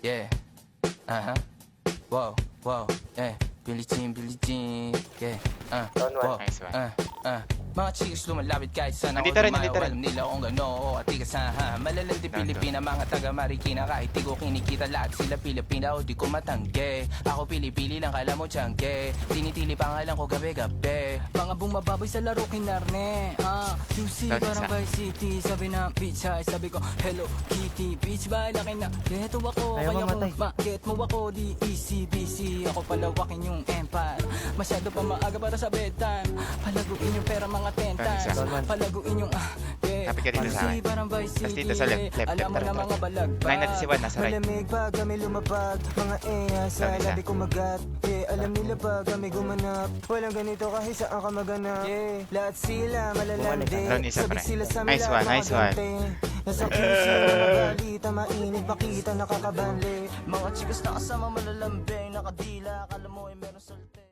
Yeah. Wow, wow, yeah. Billie Jean, yeah. Down one. Wow, Nice one. Mga chicks lumalapit kahit saan ako Nandito rin, dumayo. nandito rin. Alam nila kung gano o atigasahan. Malalandi Down, Pilipina, mga taga Marikina. Kahit di ko kinikita lahat sila Pilipina o di ko matangge. Ako pili-pili lang, kala mo tiyangge. Tinitili pangalan ko gabi-gabi. Mga bumababoy sa laro kinarne. QC Down parang isa. Vice City. Sabi ng beach high, sabi ko Hello Kitty. Beach ba laki na geto ako. Ayaw Kaya mamatay. kung ma-get mo ako di easy busy. Ako palawakin yung empire. Masyado pa maaga para sa bedtime. Palaguin yung pera mga 10 Down isa. times. Down one. Palaguin yung yeah. Kapit ka dito sa akin. Parang Vice Tapos City. dito sa left, Alam mo tara, na tara. mga balagbag. Line natin si Juan, nasa right. Malamig pag kami lumapag, mga eya sa Down isa. labi kumagat. Yeah, alam nila pag kami gumanap, walang ganito kahit saan ka maganap. Yeah, lahat sila malalandi, Down isa, sabik pre. sila sa Nice lahat one, mga nice one. gante. Nasa puso mga balita, mainit makita nakakabanli. Mga chikas na kasama malalambing. Nakadila, akala mo ay meron salte.